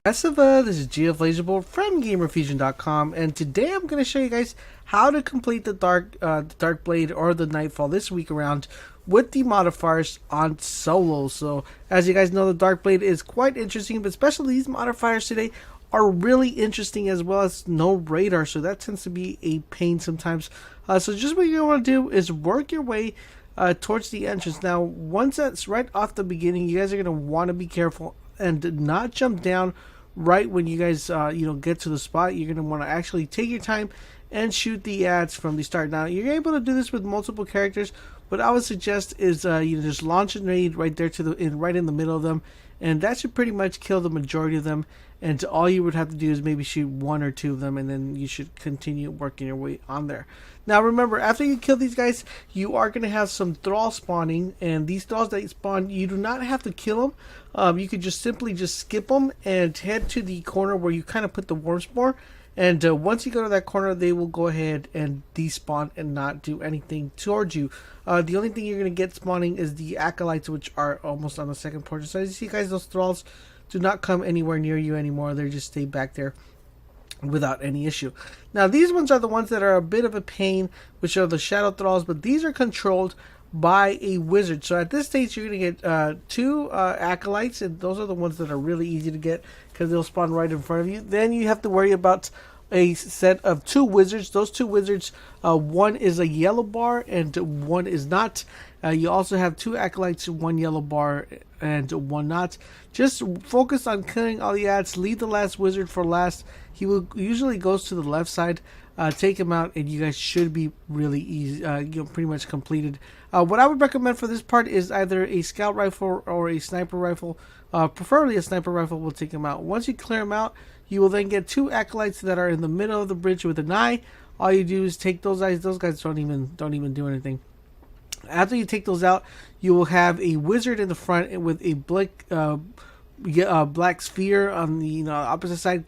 This is G of LaserBolt from GamerFusion.com, and today I'm going to show you guys how to complete the DARKBLADE or the Nightfall this week around with the modifiers on solo. So, as you guys know, the DARKBLADE is quite interesting, but especially these modifiers today are really interesting, as well as no radar, so that tends to be a pain sometimes. So just what you want to do is work your way towards the entrance. Now, once that's right off the beginning, you guys are going to want to be careful and not jump down right when you guys get to the spot. You're going to want to actually take your time and shoot the ads from the start. Now, you're able to do this with multiple characters. What I would suggest is just launch a grenade right there right in the middle of them, and that should pretty much kill the majority of them. And all you would have to do is maybe shoot one or two of them, and then you should continue working your way on there. Now remember, after you kill these guys, you are going to have some thralls spawning, and these thralls that spawn, you do not have to kill them. You could just simply skip them and head to the corner where you kind of put the worm spore. And once you go to that corner, they will go ahead and despawn and not do anything towards you. The only thing you're going to get spawning is the acolytes, which are almost on the second portion. So as you see, guys, those thralls do not come anywhere near you anymore. They just stay back there without any issue. Now, these ones are the ones that are a bit of a pain, which are the shadow thralls, but these are controlled by a wizard. So at this stage, you're going to get two acolytes, and those are the ones that are really easy to get because they'll spawn right in front of you. Then you have to worry about a set of two wizards. Those two wizards, one is a yellow bar and one is not. You also have two acolytes, one yellow bar and one not. Just focus on killing all the ads. Leave the last wizard for last. He will usually goes to the left side. Take him out, and you guys should be really easy. Pretty much completed. What I would recommend for this part is either a scout rifle or a sniper rifle. Preferably a sniper rifle will take him out. Once you clear him out, you will then get two acolytes that are in the middle of the bridge with an eye. All you do is take those eyes. Those guys don't even do anything. After you take those out, you will have a wizard in the front with a black sphere on the opposite side.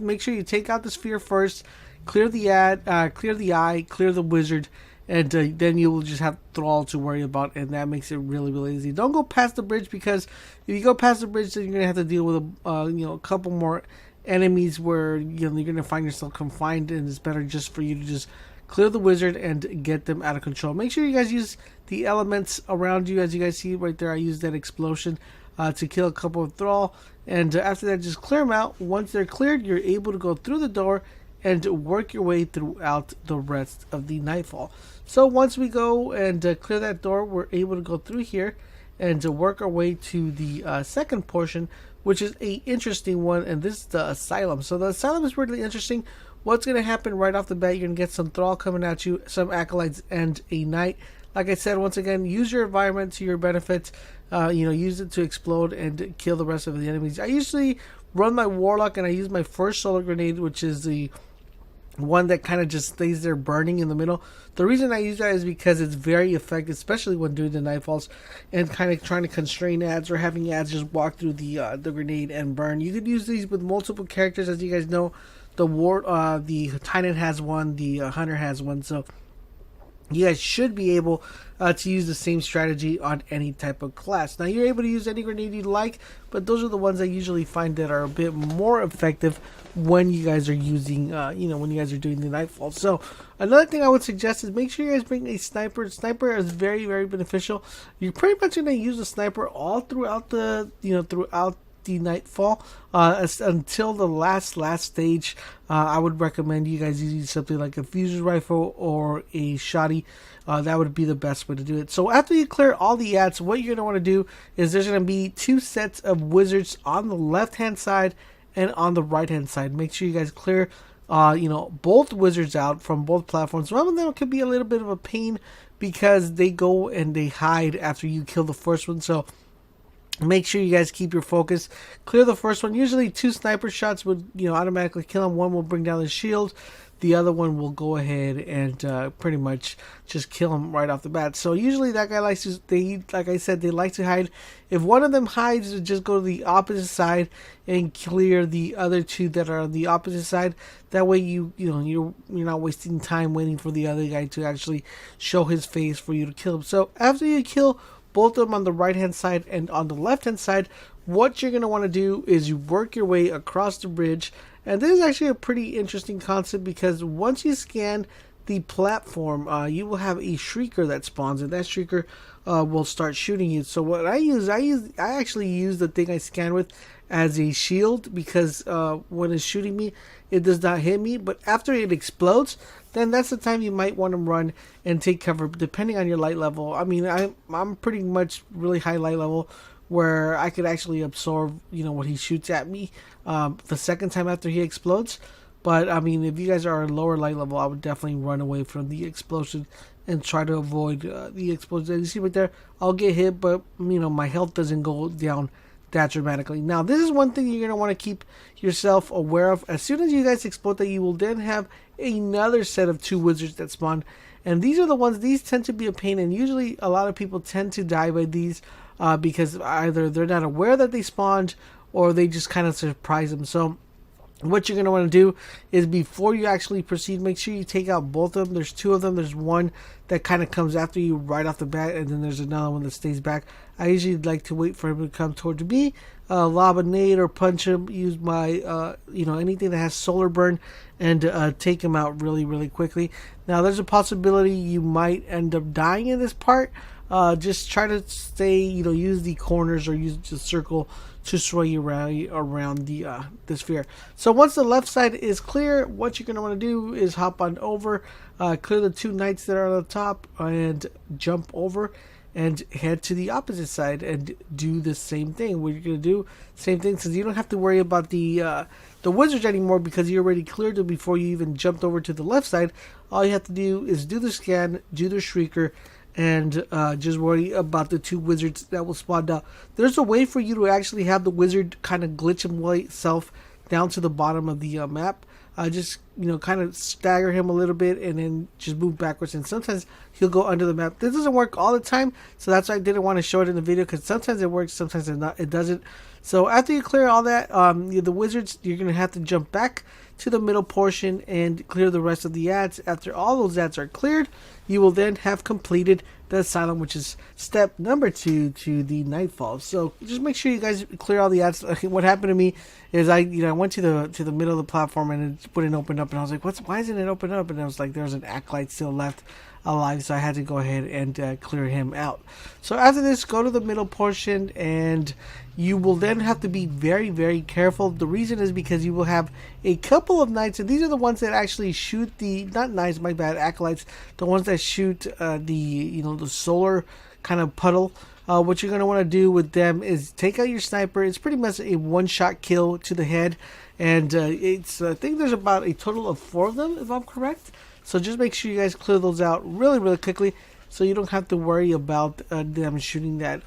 Make sure you take out the sphere first. Clear the clear the eye, clear the wizard, and then you will just have thrall to worry about, and that makes it really, really easy. Don't go past the bridge, because if you go past the bridge, then you're gonna have to deal with a couple more enemies where you're gonna find yourself confined, and it's better just for you to just clear the wizard and get them out of control. Make sure you guys use the elements around you. As you guys see right there, I used that explosion to kill a couple of thrall, and after that, just clear them out. Once they're cleared, you're able to go through the door and work your way throughout the rest of the Nightfall. So once we go and clear that door, we're able to go through here and work our way to the second portion, which is a interesting one, and this is the Asylum. So the Asylum is really interesting. What's going to happen right off the bat, you're going to get some thrall coming at you, some acolytes, and a knight. Like I said, once again, use your environment to your benefit. Use it to explode and kill the rest of the enemies. I usually run my warlock, and I use my first solar grenade, which is the one that kind of just stays there burning in the middle. The reason I use that is because it's very effective, especially when doing the nightfalls and kind of trying to constrain ads or having ads just walk through the grenade and burn. You could use these with multiple characters. As you guys know, the Titan has one, the Hunter has one, so you guys should be able to use the same strategy on any type of class. Now, you're able to use any grenade you like, but those are the ones I usually find that are a bit more effective when you guys are using, when you guys are doing the Nightfall. So, another thing I would suggest is make sure you guys bring a sniper. Sniper is very, very beneficial. You're pretty much going to use a sniper all throughout the Nightfall until the last stage. I would recommend you guys using something like a fusion rifle or a shotty. That would be the best way to do it. So after you clear all the ads, what you're going to want to do is there's going to be two sets of wizards on the left hand side and on the right hand side. Make sure you guys clear both wizards out from both platforms. Some of them could be a little bit of a pain because they go and they hide after you kill the first one. So make sure you guys keep your focus. Clear the first one. Usually two sniper shots would automatically kill him. One will bring down his shield. The other one will go ahead and pretty much just kill him right off the bat. So usually that guy likes to, like I said, they like to hide. If one of them hides, just go to the opposite side and clear the other two that are on the opposite side. That way you're not wasting time waiting for the other guy to actually show his face for you to kill him. So after you kill both of them on the right hand side and on the left hand side, what you're going to want to do is you work your way across the bridge. And this is actually a pretty interesting concept, because once you scan the platform, you will have a shrieker that spawns, and that shrieker will start shooting you. So what I actually use the thing I scan with as a shield, because when it's shooting me, it does not hit me. But after it explodes, then that's the time you might want to run and take cover, depending on your light level. I mean, I'm pretty much really high light level, where I could actually absorb, what he shoots at me the second time after he explodes. But I mean, if you guys are a lower light level, I would definitely run away from the explosion and try to avoid the explosion. You see right there, I'll get hit, but my health doesn't go down that dramatically. Now, this is one thing you're going to want to keep yourself aware of. As soon as you guys explode that, you will then have another set of 2 wizards that spawn. And these are the ones, these tend to be a pain, and usually a lot of people tend to die by these because either they're not aware that they spawned, or they just kind of surprise them. So what you're going to want to do is, before you actually proceed, make sure you take out both of them. There's 2 of them. There's one that kind of comes after you right off the bat, and then there's another one that stays back. I usually like to wait for him to come towards me, lob a nade or punch him, use my anything that has solar burn, and take him out really, really quickly. Now, there's a possibility you might end up dying in this part. Just try to stay, use the corners or use the circle to sway you around the sphere. So once the left side is clear, what you're going to want to do is hop on over, clear the 2 knights that are on the top, and jump over and head to the opposite side and do the same thing. What you're going to do, same thing, since you don't have to worry about the wizards anymore, because you already cleared them before you even jumped over to the left side. All you have to do is do the scan, do the shrieker, and just worry about the 2 wizards that will spawn down. There's a way for you to actually have the wizard kind of glitch himself down to the bottom of the map. Just kind of stagger him a little bit, and then just move backwards, and sometimes he'll go under the map. This doesn't work all the time, so that's why I didn't want to show it in the video, because sometimes it works, sometimes it doesn't. So after you clear all that, the wizards, you're going to have to jump back to the middle portion and clear the rest of the ads. After all those ads are cleared, you will then have completed the Asylum, which is step number 2 to the Nightfall. So just make sure you guys clear all the ads. What happened to me is I went to the middle of the platform, and it wouldn't open up, and I was like, why isn't it open up? And I was like, there's an acolyte still left alive, so I had to go ahead and clear him out. So after this, go to the middle portion, and you will then have to be very, very careful. The reason is because you will have a couple of knights, and these are the ones that actually shoot not knights, my bad, acolytes, the ones that shoot the solar kind of puddle. What you're going to want to do with them is take out your sniper. It's pretty much a one-shot kill to the head, and I think there's about a total of 4 of them, if I'm correct. So just make sure you guys clear those out really, really quickly, so you don't have to worry about them shooting that,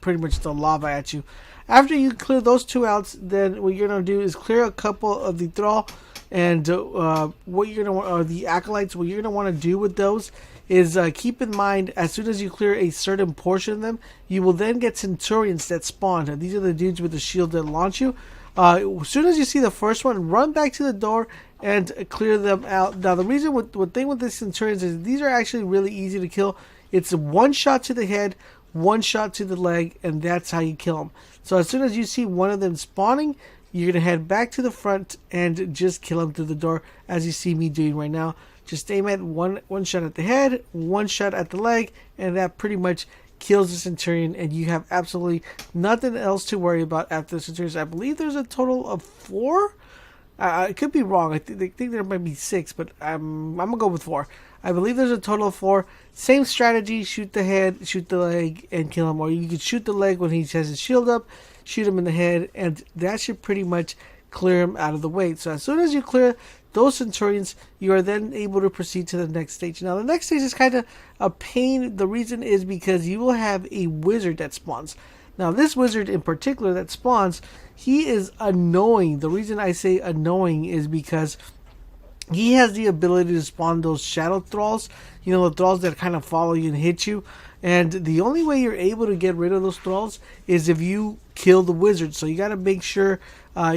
pretty much the lava at you. After you clear those 2 out, then what you're going to do is clear a couple of the thrall, and what you're going to want, or the acolytes, what you're going to want to do with those is keep in mind, as soon as you clear a certain portion of them, you will then get centurions that spawn. And these are the dudes with the shield that launch you. As soon as you see the first one, run back to the door and clear them out. Now, the reason, what thing with the centurions is these are actually really easy to kill. It's 1 shot to the head, 1 shot to the leg, and that's how you kill them. So as soon as you see one of them spawning, you're going to head back to the front and just kill them through the door, as you see me doing right now. Just aim at one shot at the head, 1 shot at the leg, and that pretty much kills the centurion, and you have absolutely nothing else to worry about after the centurions. I believe there's a total of 4. I could be wrong. I think there might be 6, but I'm gonna go with 4. I believe there's a total of 4. Same strategy: shoot the head, shoot the leg, and kill him. Or you could shoot the leg when he has his shield up, shoot him in the head, and that should pretty much clear him out of the way. So as soon as you clear those centurions, you are then able to proceed to the next stage. Now, the next stage is kind of a pain. The reason is because you will have a wizard that spawns. Now, this wizard in particular that spawns, he is annoying. The reason I say annoying is because he has the ability to spawn those shadow thralls, you know, the thralls that kind of follow you and hit you. And the only way you're able to get rid of those thralls is if you kill the wizard. So you got to make sure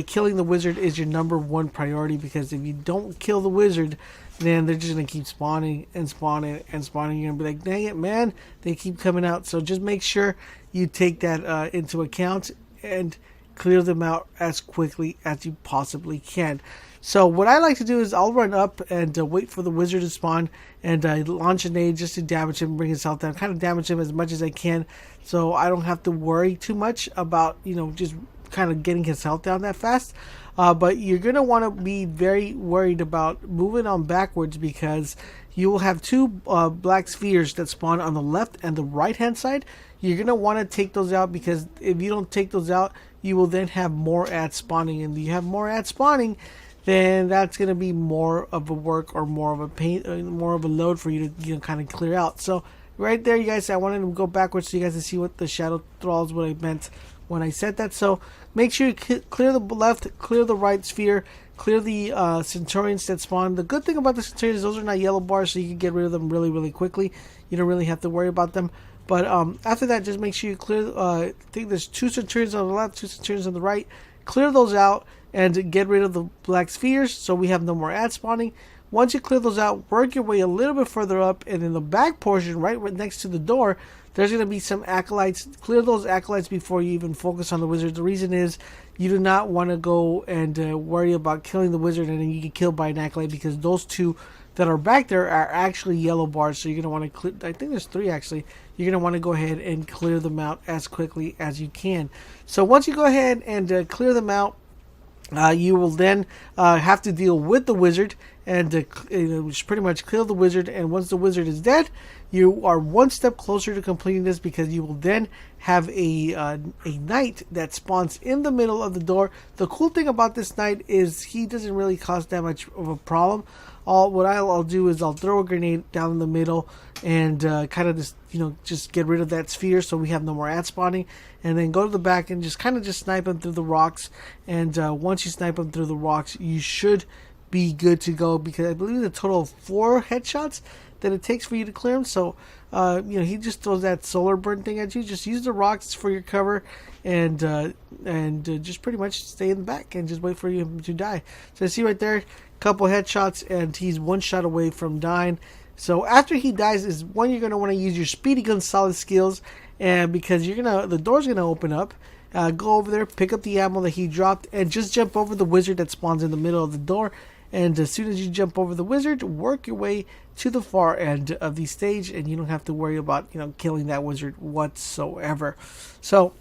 killing the wizard is your #1 priority, because if you don't kill the wizard, then they're just going to keep spawning and spawning and spawning. You're going to be like, dang it, man, they keep coming out. So just make sure you take that into account and clear them out as quickly as you possibly can. So what I like to do is I'll run up and wait for the wizard to spawn, and launch a nade just to damage him, bring his health down, kind of damage him as much as I can, so I don't have to worry too much about, you know, just kind of getting his health down that fast. But you're going to want to be very worried about moving on backwards, because you will have two black spheres that spawn on the left and the right hand side. You're going to want to take those out, because if you don't take those out, you will then have more ads spawning, and you have more ads spawning, then that's going to be more of a work or more of a pain, more of a load for you to, you know, kind of clear out. So right there, you guys, I wanted to go backwards so you guys can see what the shadow thralls, what I meant when I said that. So make sure you clear the left, clear the right sphere, clear the centurions that spawn. The good thing about the centurions is those are not yellow bars, so you can get rid of them really, really quickly. You don't really have to worry about them. But after that, just make sure you clear, I think there's 2 centurions on the left, 2 centurions on the right. Clear those out and get rid of the black spheres, so we have no more ads spawning. Once you clear those out, work your way a little bit further up, and in the back portion, right next to the door, there's going to be some acolytes. Clear those acolytes before you even focus on the wizard. The reason is you do not want to go and worry about killing the wizard and then you get killed by an acolyte, because those 2 that are back there are actually yellow bars. So you're going to want to clear, I think there's 3 actually. You're going to want to go ahead and clear them out as quickly as you can. So once you go ahead and clear them out, you will then have to deal with the wizard, and just pretty much kill the wizard. And once the wizard is dead, you are one step closer to completing this, because you will then have a knight that spawns in the middle of the door. The cool thing about this knight is he doesn't really cause that much of a problem. What I'll do is I'll throw a grenade down in the middle and kind of just get rid of that sphere, so we have no more ad spawning, and then go to the back and just kind of snipe them through the rocks. And once you snipe them through the rocks, you should be good to go, because I believe it's a total of 4 headshots that it takes for you to clear him. So he just throws that solar burn thing at you. Just use the rocks for your cover, and just pretty much stay in the back and just wait for him to die. So I see right there, couple headshots, and he's 1 shot away from dying. So after he dies is when you're going to want to use your speedy gun solid skills, and because the door's going to open up. Go over there, pick up the ammo that he dropped, and just jump over the wizard that spawns in the middle of the door. And as soon as you jump over the wizard, work your way to the far end of the stage, and you don't have to worry about killing that wizard whatsoever. So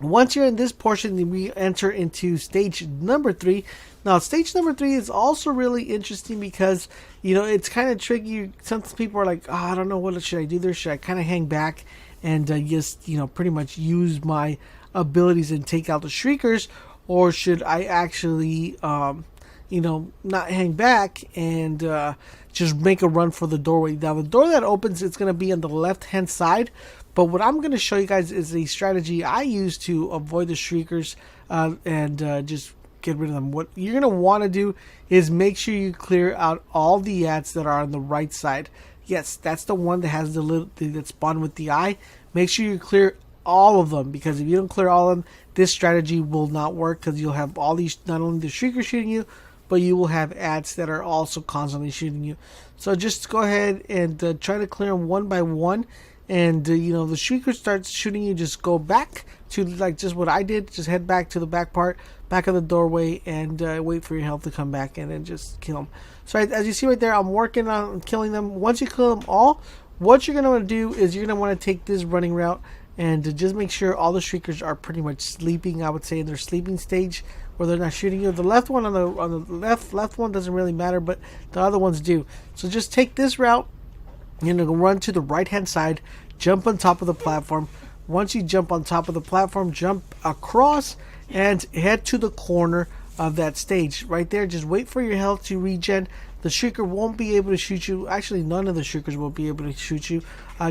once you're in this portion, we enter into stage number 3. Now, stage number 3 is also really interesting, because it's kind of tricky. Some people are like, I don't know, what should I do there? Should I kind of hang back and just pretty much use my abilities and take out the shriekers, or should I actually not hang back and just make a run for the doorway? Now, the door that opens, it's going to be on the left hand side, but what I'm going to show you guys is a strategy I use to avoid the shriekers and just get rid of them. What you're going to want to do is make sure you clear out all the ads that are on the right side. Yes, that's the one that has the little that spawn with the eye. Make sure you clear all of them, because if you don't clear all of them, this strategy will not work, because you'll have all these, not only the shriekers shooting you, but you will have ads that are also constantly shooting you. So just go ahead and try to clear them one by one. And the shrieker starts shooting you, just go back to just what I did. Just head back to the back of the doorway, and wait for your health to come back, and then just kill them. So as you see right there, I'm working on killing them. Once you kill them all, what you're going to want to do is you're going to want to take this running route and just make sure all the shriekers are pretty much sleeping. I would say in their sleeping stage, where they're not shooting you. The left one on the left one doesn't really matter, but the other ones do. So just take this route. You're going to run to the right hand side, jump on top of the platform. Once you jump on top of the platform, jump across and head to the corner of that stage. Right there, just wait for your health to regen. The shrieker won't be able to shoot you. Actually, none of the shriekers will be able to shoot you.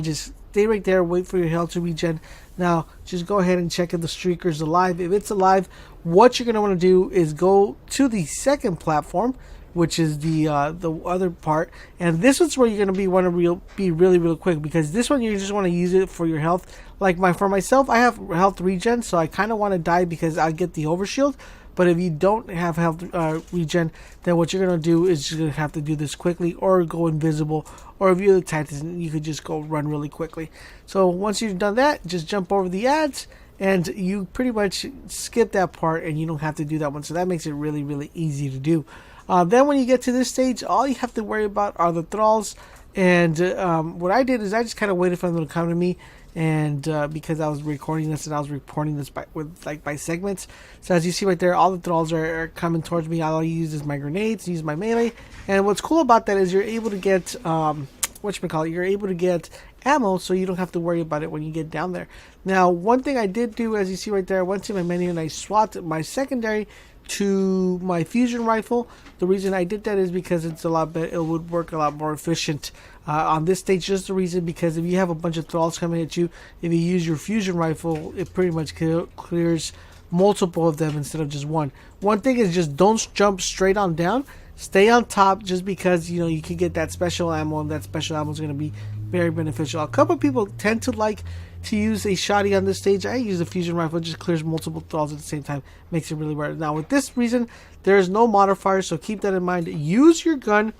Just stay right there, wait for your health to regen. Now, just go ahead and check if the streaker is alive. If it's alive, what you're going to want to do is go to the second platform. which is the other part. And this is where you're going to be really quick, because this one you just want to use it for your health. Like for myself, I have health regen, so I kind of want to die because I get the overshield. But if you don't have health regen, then what you're going to do is you're going to have to do this quickly or go invisible. Or if you're the Titan, you could just go run really quickly. So once you've done that, just jump over the ads, and you pretty much skip that part, and you don't have to do that one. So that makes it really easy to do. Then when you get to this stage, all you have to worry about are the thralls. And what I did is I just kind of waited for them to come to me. And because I was recording this, and I was reporting this by segments, so as you see right there, all the thralls are coming towards me. All I use is my grenades, use my melee, and what's cool about that is you're able to get you're able to get ammo, so you don't have to worry about it when you get down there. Now, one thing I did do, as you see right there, I went to my menu and I swapped my secondary to my fusion rifle. The reason I did that is because it's a lot better. It would work a lot more efficient on this stage. Just the reason, because if you have a bunch of thralls coming at you, if you use your fusion rifle, it pretty much clears multiple of them instead of just one. One thing is, just don't jump straight on down. Stay on top, just because you can get that special ammo, and that special ammo is going to be very beneficial. A couple of people tend to like to use a shotty on this stage. I use a fusion rifle. It just clears multiple thralls at the same time. Makes it really rare. Now, with this reason, there is no modifier, so keep that in mind. Use your gun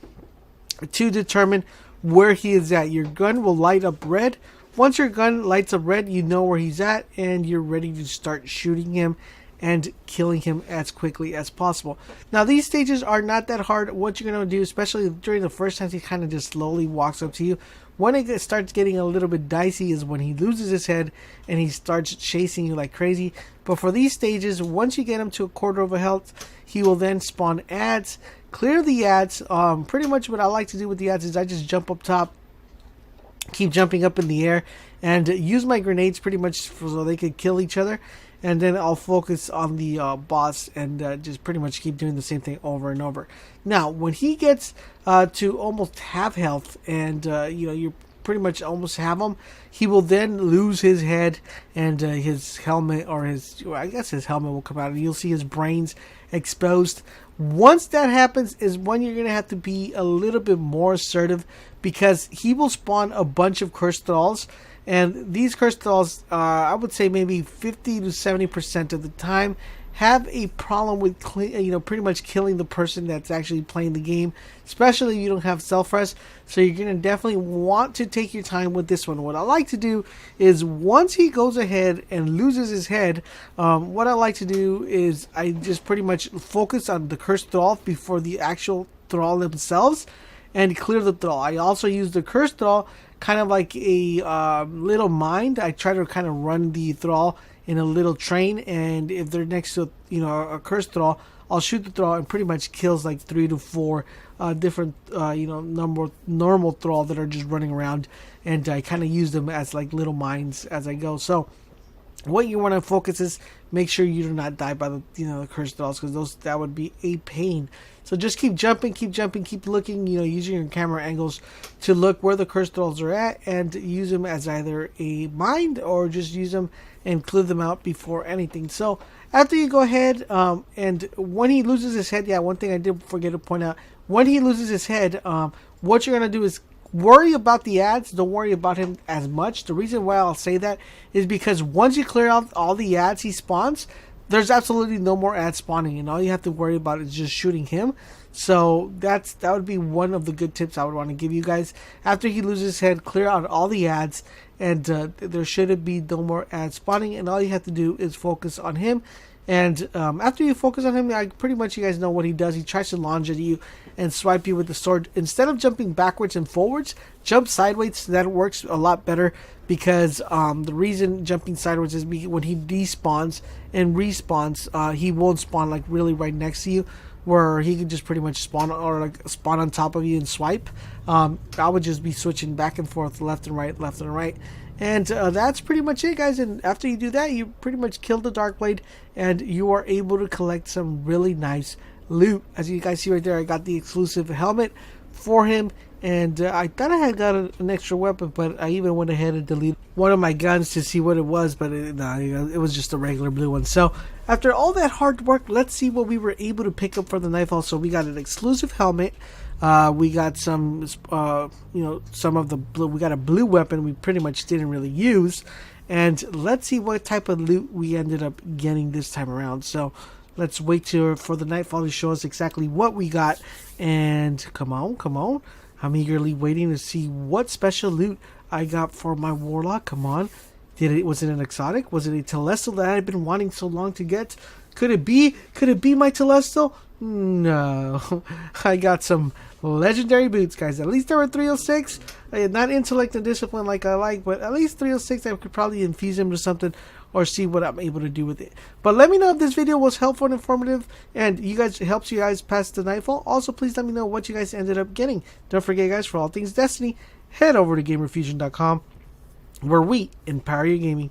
to determine where he is at. Your gun will light up red. Once your gun lights up red, you know where he's at, and you're ready to start shooting him and killing him as quickly as possible. Now, these stages are not that hard. What you're going to do, especially during the first time, he kind of just slowly walks up to you. When it starts getting a little bit dicey is when he loses his head and he starts chasing you like crazy. But for these stages, once you get him to a quarter of a health, he will then spawn ads. Clear the ads. Pretty much what I like to do with the ads is I just jump up top, keep jumping up in the air, and use my grenades pretty much so they could kill each other. And then I'll focus on the boss and just pretty much keep doing the same thing over and over. Now, when he gets to almost half health, and you pretty much almost have him, he will then lose his head, and his helmet, or his helmet will come out, and you'll see his brains exposed. Once that happens is when you're going to have to be a little bit more assertive, because he will spawn a bunch of cursed thralls. And these cursed thralls, I would say maybe 50 to 70% of the time, have a problem with pretty much killing the person that's actually playing the game, especially if you don't have self-res. So you're going to definitely want to take your time with this one. What I like to do is, once he goes ahead and loses his head, what I like to do is I just pretty much focus on the cursed thrall before the actual thrall themselves, and clear the thrall. I also use the cursed thrall kind of like a little mind. I try to kind of run the thrall in a little train, and if they're next to a cursed thrall, I'll shoot the thrall, and pretty much kills like 3 to 4 different normal thrall that are just running around, and I kind of use them as like little mines as I go. So what you want to focus is make sure you do not die by the cursed thralls, because that would be a pain. So just keep jumping, keep looking, using your camera angles to look where the cursed thralls are at, and use them as either a mind, or just use them and clear them out before anything. So after you go ahead, and when he loses his head, one thing I did forget to point out, when he loses his head, what you're going to do is worry about the ads. Don't worry about him as much. The reason why I'll say that is because once you clear out all the ads he spawns, there's absolutely no more ads spawning, and all you have to worry about is just shooting him. So that would be one of the good tips I would want to give you guys. After he loses his head, clear out all the ads, and there shouldn't be no more ads spawning, and all you have to do is focus on him. And after you focus on him, pretty much you guys know what he does. He tries to lunge at you and swipe you with the sword. Instead of jumping backwards and forwards, jump sideways. That works a lot better, because the reason jumping sideways is when he despawns and respawns, he won't spawn like really right next to you, where he can just pretty much spawn on top of you and swipe. I would just be switching back and forth, left and right. And that's pretty much it, guys. And after you do that, you pretty much kill the Darkblade, and you are able to collect some really nice loot. As you guys see right there, I got the exclusive helmet for him, and I thought I had got an extra weapon, but I even went ahead and deleted one of my guns to see what it was, but it was just a regular blue one. So after all that hard work, let's see what we were able to pick up for the Nightfall. So we got an exclusive helmet. We got some, some of the blue. We got a blue weapon we pretty much didn't really use. And let's see what type of loot we ended up getting this time around. So let's wait for the Nightfall to show us exactly what we got. And come on. I'm eagerly waiting to see what special loot I got for my Warlock. Come on. Was it an exotic? Was it a Telestal that I had been wanting so long to get? Could it be my Telestal? No. I got some legendary boots, guys. At least there were 306. Not intellect and discipline like I like, but at least 306. I could probably infuse them to something or see what I'm able to do with it. But let me know if this video was helpful and informative and helps you guys pass the Nightfall. Also, please let me know what you guys ended up getting. Don't forget, guys, for all things Destiny, head over to GamerFusion.com where we empower your gaming.